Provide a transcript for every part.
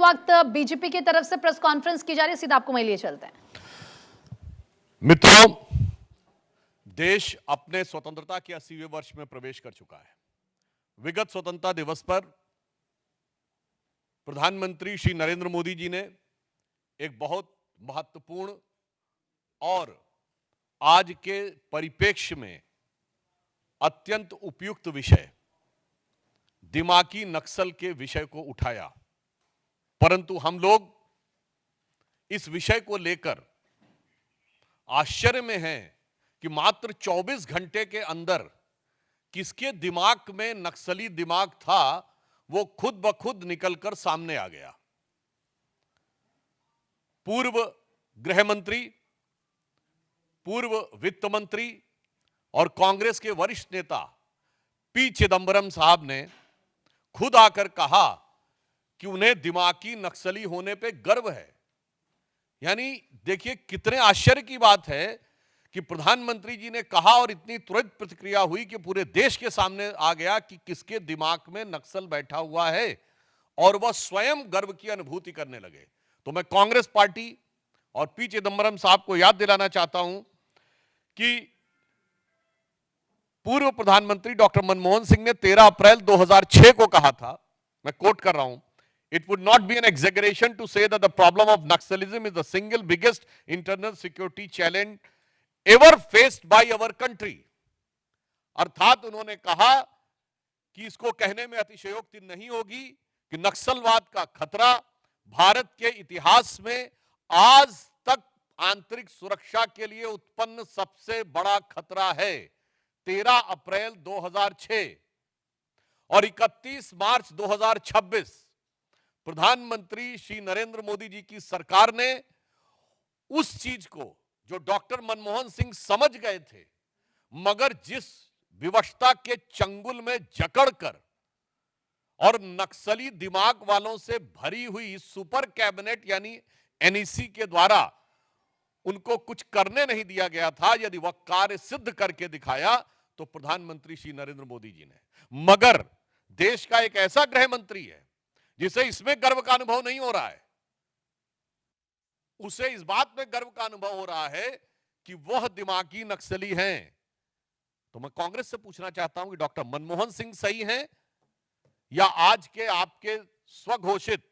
वक्त बीजेपी की तरफ से प्रेस कॉन्फ्रेंस की जा रही है, सीधा आपको वहीं लिए चलते हैं। मित्रों, देश अपने स्वतंत्रता के 80वें वर्ष में प्रवेश कर चुका है। विगत स्वतंत्रता दिवस पर प्रधानमंत्री श्री नरेंद्र मोदी जी ने एक बहुत महत्वपूर्ण और आज के परिप्रेक्ष्य में अत्यंत उपयुक्त विषय दिमागी नक्सल के विषय को उठाया, परंतु हम लोग इस विषय को लेकर आश्चर्य में हैं कि मात्र 24 घंटे के अंदर किसके दिमाग में नक्सली दिमाग था वो खुद ब खुद निकलकर सामने आ गया। पूर्व गृह मंत्री, पूर्व वित्त मंत्री और कांग्रेस के वरिष्ठ नेता पी चिदंबरम साहब ने खुद आकर कहा कि उन्हें दिमागी नक्सली होने पे गर्व है। यानी देखिए कितने आश्चर्य की बात है कि प्रधानमंत्री जी ने कहा और इतनी तुरंत प्रतिक्रिया हुई कि पूरे देश के सामने आ गया कि किसके दिमाग में नक्सल बैठा हुआ है और वह स्वयं गर्व की अनुभूति करने लगे। तो मैं कांग्रेस पार्टी और पी चिदंबरम साहब को याद दिलाना चाहता हूं कि पूर्व प्रधानमंत्री डॉक्टर मनमोहन सिंह ने 13 अप्रैल 2006 को कहा था, मैं कोट कर रहा हूं, It would not be an exaggeration to say that the problem of Naxalism is the single biggest internal security challenge ever faced by our country. अर्थात उन्होंने कहा कि इसको कहने में अतिशयोक्ति नहीं होगी कि नक्सलवाद का खतरा भारत के इतिहास में आज तक आंतरिक सुरक्षा के लिए उत्पन्न सबसे बड़ा खतरा है। 13 अप्रैल 2006 और 31 मार्च 2026 प्रधानमंत्री श्री नरेंद्र मोदी जी की सरकार ने उस चीज को जो डॉक्टर मनमोहन सिंह समझ गए थे, मगर जिस विवशता के चंगुल में जकड़कर और नक्सली दिमाग वालों से भरी हुई सुपर कैबिनेट यानी एनईसी के द्वारा उनको कुछ करने नहीं दिया गया था, यदि वह कार्य सिद्ध करके दिखाया तो प्रधानमंत्री श्री नरेंद्र मोदी जी ने। मगर देश का एक ऐसा गृह मंत्री है जिसे इसमें गर्व का अनुभव नहीं हो रहा है, उसे इस बात में गर्व का अनुभव हो रहा है कि वह दिमागी नक्सली हैं। तो मैं कांग्रेस से पूछना चाहता हूं कि डॉक्टर मनमोहन सिंह सही हैं या आज के आपके स्वघोषित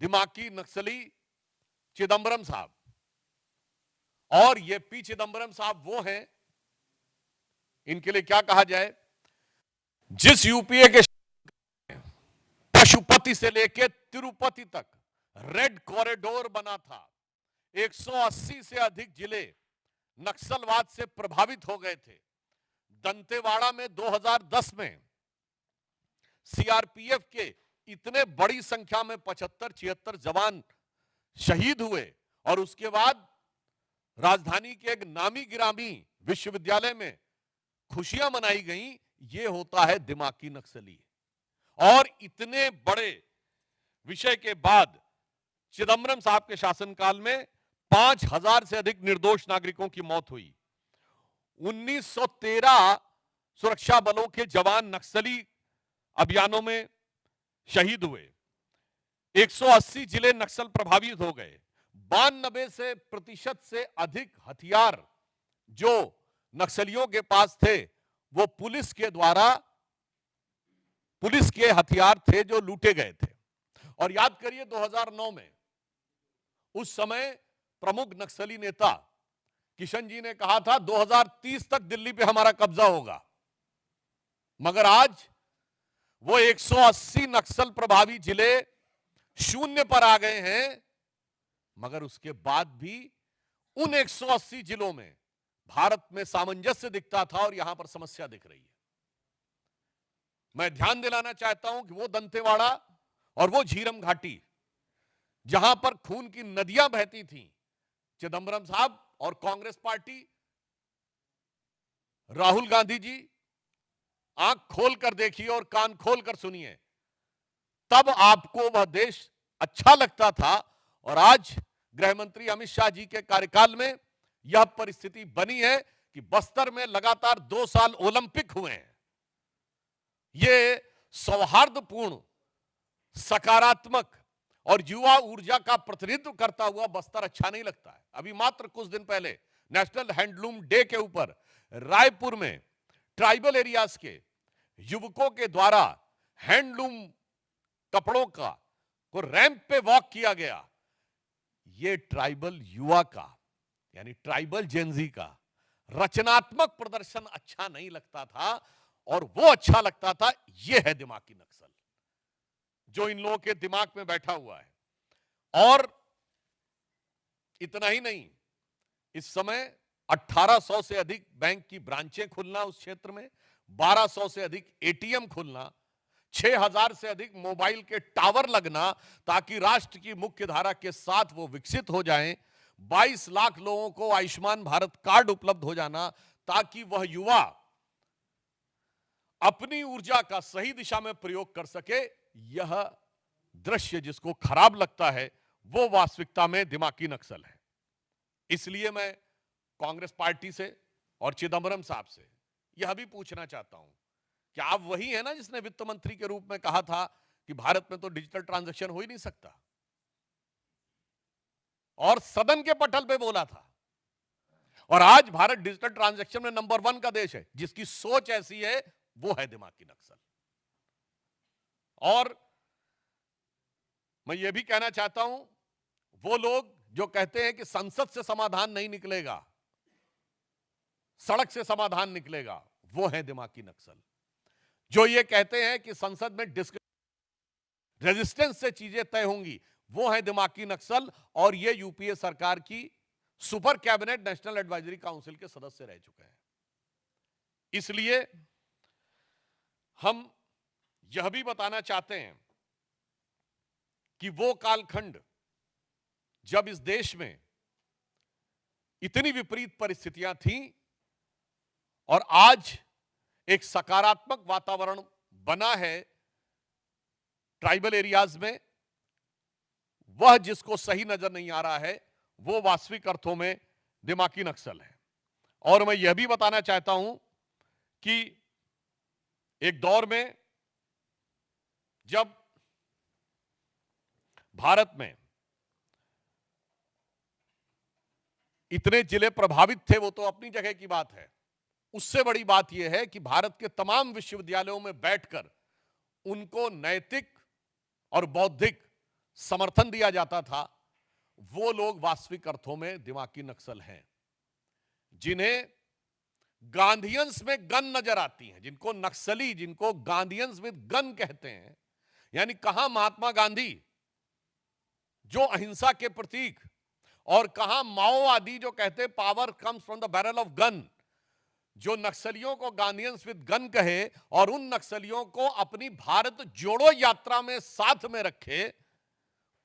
दिमागी नक्सली चिदंबरम साहब। और ये पी चिदंबरम साहब वो हैं, इनके लिए क्या कहा जाए, जिस यूपीए के पशुपति से लेकर तिरुपति तक रेड कॉरिडोर बना था, 180 से अधिक जिले नक्सलवाद से प्रभावित हो गए थे। दंतेवाड़ा में 2010 में सीआरपीएफ के इतने बड़ी संख्या में 75-76 जवान शहीद हुए और उसके बाद राजधानी के एक नामी गिरामी विश्वविद्यालय में खुशियां मनाई गई। ये होता है दिमागी नक्सली। और इतने बड़े विषय के बाद चिदंबरम साहब के शासनकाल में 5000 से अधिक निर्दोष नागरिकों की मौत हुई। 1913 सुरक्षा बलों के जवान नक्सली अभियानों में शहीद हुए। 180 जिले नक्सल प्रभावित हो गए। 92% से अधिक हथियार जो नक्सलियों के पास थे वो पुलिस के हथियार थे जो लूटे गए थे। और याद करिए 2009 में उस समय प्रमुख नक्सली नेता किशन जी ने कहा था 2030 तक दिल्ली पे हमारा कब्जा होगा, मगर आज वो 180 नक्सल प्रभावी जिले शून्य पर आ गए हैं। मगर उसके बाद भी उन 180 जिलों में भारत में सामंजस्य दिखता था और यहां पर समस्या दिख रही है। मैं ध्यान दिलाना चाहता हूं कि वो दंतेवाड़ा और वो झीरम घाटी जहां पर खून की नदियां बहती थीं, चिदंबरम साहब और कांग्रेस पार्टी, राहुल गांधी जी आंख खोल कर देखिए और कान खोल कर सुनिए, तब आपको वह देश अच्छा लगता था। और आज गृह मंत्री अमित शाह जी के कार्यकाल में यह परिस्थिति बनी है कि बस्तर में लगातार 2 साल ओलंपिक हुए हैं। ये सौहार्दपूर्ण सकारात्मक और युवा ऊर्जा का प्रतिनिधित्व करता हुआ बस्तर अच्छा नहीं लगता है। अभी मात्र कुछ दिन पहले नेशनल हैंडलूम डे के ऊपर रायपुर में ट्राइबल एरियाज के युवकों के द्वारा हैंडलूम कपड़ों का को रैंप पे वॉक किया गया। ये ट्राइबल युवा का यानी ट्राइबल जेनजी का रचनात्मक प्रदर्शन अच्छा नहीं लगता था, और वो अच्छा लगता था। ये है दिमागी नक्सल जो इन लोगों के दिमाग में बैठा हुआ है। और इतना ही नहीं, इस समय 1800 से अधिक बैंक की ब्रांचें खुलना उस क्षेत्र में, 1200 से अधिक एटीएम खुलना, 6000 से अधिक मोबाइल के टावर लगना ताकि राष्ट्र की मुख्य धारा के साथ वो विकसित हो जाएं, 22 लाख लोगों को आयुष्मान भारत कार्ड उपलब्ध हो जाना ताकि वह युवा अपनी ऊर्जा का सही दिशा में प्रयोग कर सके। यह दृश्य जिसको खराब लगता है वो वास्तविकता में दिमागी नक्सल है। इसलिए मैं कांग्रेस पार्टी से और चिदंबरम साहब से यह भी पूछना चाहता हूं कि आप वही है ना जिसने वित्त मंत्री के रूप में कहा था कि भारत में तो डिजिटल ट्रांजैक्शन हो ही नहीं सकता, और सदन के पटल पे बोला था। और आज भारत डिजिटल ट्रांजैक्शन में नंबर 1 का देश है। जिसकी सोच ऐसी है वो है दिमागी नक्सल। और मैं ये भी कहना चाहता हूं, वो लोग जो कहते हैं कि संसद से समाधान नहीं निकलेगा, सड़क से समाधान निकलेगा, वो है दिमागी नक्सल। जो ये कहते हैं कि संसद में रेजिस्टेंस से चीजें तय होंगी, वो है दिमागी नक्सल। और ये यूपीए सरकार की super cabinet national advisory council के सदस्य रह चुके हैं। इसलिए हम यह भी बताना चाहते हैं कि वो कालखंड जब इस देश में इतनी विपरीत परिस्थितियां थीं और आज एक सकारात्मक वातावरण बना है ट्राइबल एरियाज में, वह जिसको सही नजर नहीं आ रहा है वो वास्तविक अर्थों में दिमागी नक्सल है। और मैं यह भी बताना चाहता हूं कि एक दौर में जब भारत में इतने जिले प्रभावित थे, वो तो अपनी जगह की बात है। उससे बड़ी बात यह है कि भारत के तमाम विश्वविद्यालयों में बैठकर उनको नैतिक और बौद्धिक समर्थन दिया जाता था। वो लोग वास्तविक अर्थों में दिमागी नक्सल हैं, जिन्हें गांधीयंस में गन नजर आती हैं, जिनको नक्सली, जिनको गांधीयंस विद गन कहते हैं। यानी कहां महात्मा गांधी जो अहिंसा के प्रतीक, और कहां माओवादी जो कहते power comes from the barrel of gun, जो नक्सलियों को गांधीयंस विद गन कहे और उन नक्सलियों को अपनी भारत जोड़ो यात्रा में साथ में रखे।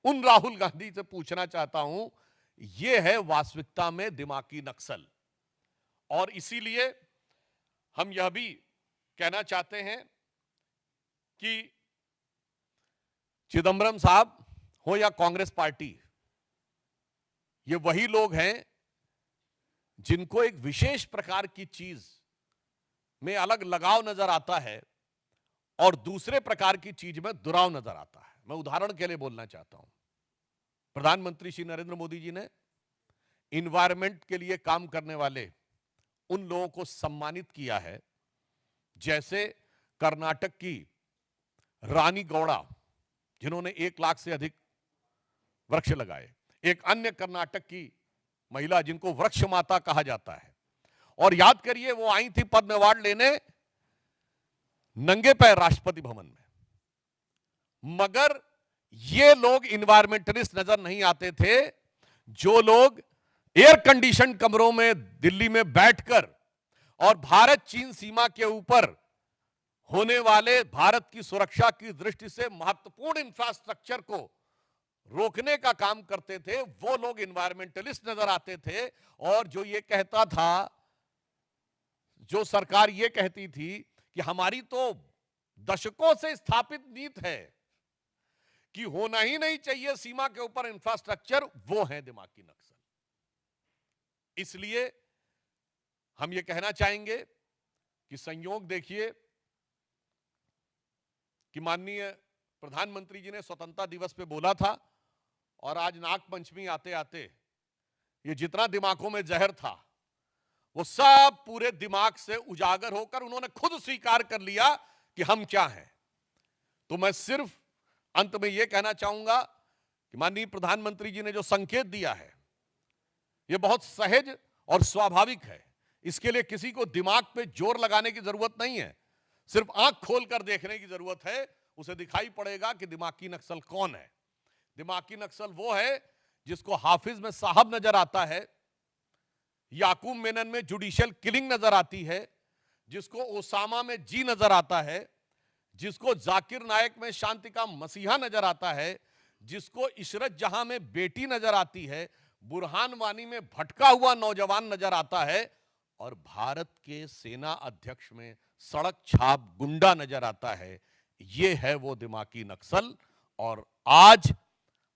उन राहुल गांधी से पूछना चाहता हूं, यह है वास्तविकता में दिमागी नक्सल। और इसीलिए हम यह भी कहना चाहते हैं कि चिदंबरम साहब हो या कांग्रेस पार्टी, ये वही लोग हैं जिनको एक विशेष प्रकार की चीज में अलग लगाव नजर आता है और दूसरे प्रकार की चीज में दुराव नजर आता है। मैं उदाहरण के लिए बोलना चाहता हूं, प्रधानमंत्री श्री नरेंद्र मोदी जी ने इन्वायरमेंट के लिए काम करने वाले उन लोगों को सम्मानित किया है, जैसे कर्नाटक की रानी गौड़ा, जिन्होंने 1 लाख से अधिक वृक्ष लगाए। एक अन्य कर्नाटक की महिला जिनको वृक्ष माता कहा जाता है, और याद करिए वो आई थी पद्म अवार्ड लेने नंगे पैर राष्ट्रपति भवन में। मगर ये लोग इन्वायरमेंटलिस्ट नजर नहीं आते थे, जो लोग एयर कंडीशन कमरों में दिल्ली में बैठकर और भारत चीन सीमा के ऊपर होने वाले भारत की सुरक्षा की दृष्टि से महत्वपूर्ण इंफ्रास्ट्रक्चर को रोकने का काम करते थे, वो लोग इन्वायरमेंटलिस्ट नजर आते थे। और जो ये कहता था, जो सरकार ये कहती थी कि हमारी तो दशकों से स्थापित नीति है कि होना ही नहीं चाहिए सीमा के ऊपर इंफ्रास्ट्रक्चर, वो है दिमागी नक्सल। इसलिए हम ये कहना चाहेंगे कि संयोग देखिए कि माननीय प्रधानमंत्री जी ने स्वतंत्रता दिवस पे बोला था और आज नागपंचमी आते आते ये जितना दिमागों में जहर था वो सब पूरे दिमाग से उजागर होकर उन्होंने खुद स्वीकार कर लिया कि हम क्या हैं। तो मैं सिर्फ अंत में यह कहना चाहूंगा कि माननीय प्रधानमंत्री जी ने जो संकेत दिया है यह बहुत सहज और स्वाभाविक है। इसके लिए किसी को दिमाग पे जोर लगाने की जरूरत नहीं है, सिर्फ आंख खोलकर देखने की जरूरत है। उसे दिखाई पड़ेगा कि दिमागी नक्सल कौन है। दिमागी नक्सल वो है जिसको हाफिज में साहब नजर आता है, याकूब मेनन में जुडिशियल किलिंग नजर आती है, जिसको ओसामा में जी नजर आता है, जिसको जाकिर नायक में शांति का मसीहा नजर आता है, जिसको इशरत जहां में बेटी नजर आती है, बुरहान वानी में भटका हुआ नौजवान नजर आता है और भारत के सेना अध्यक्ष में सड़क छाप गुंडा नजर आता है। यह है वो दिमागी नक्सल। और आज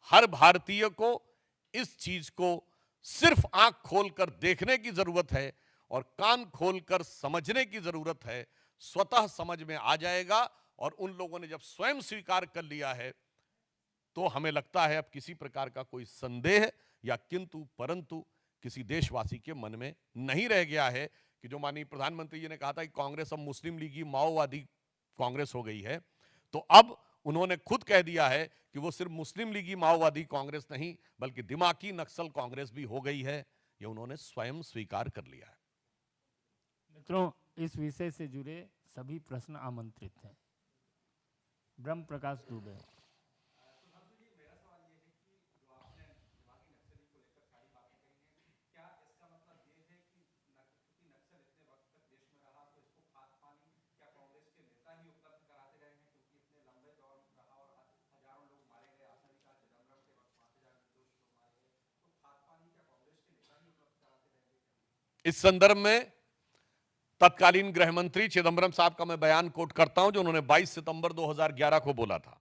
हर भारतीय को इस चीज को सिर्फ आंख खोलकर देखने की जरूरत है और कान खोलकर समझने की जरूरत है। स्वतः समझ में आ जाएगा और उन लोगों ने जब स्वयं स्वीकार कर लिया है तो हमें लगता है अब किसी प्रकार का कोई संदेह या किंतु परंतु किसी देशवासी के मन में नहीं रह गया है कि जो माननीय प्रधानमंत्री जी ने कहा था कि कांग्रेस अब मुस्लिम लीगी माओवादी कांग्रेस हो गई है, तो अब उन्होंने खुद कह दिया है कि वो सिर्फ मुस्लिम लीगी माओवादी कांग्रेस नहीं बल्कि दिमागी नक्सल कांग्रेस भी हो गई है। ये उन्होंने स्वयं स्वीकार कर लिया है। मित्रों, इस विषय से जुड़े सभी प्रश्न आमंत्रित हैं। ब्रह्म प्रकाश दुबे। इस संदर्भ में तत्कालीन गृह मंत्री चिदंबरम साहब का मैं बयान कोट करता हूं जो उन्होंने 22 सितंबर 2011 को बोला था।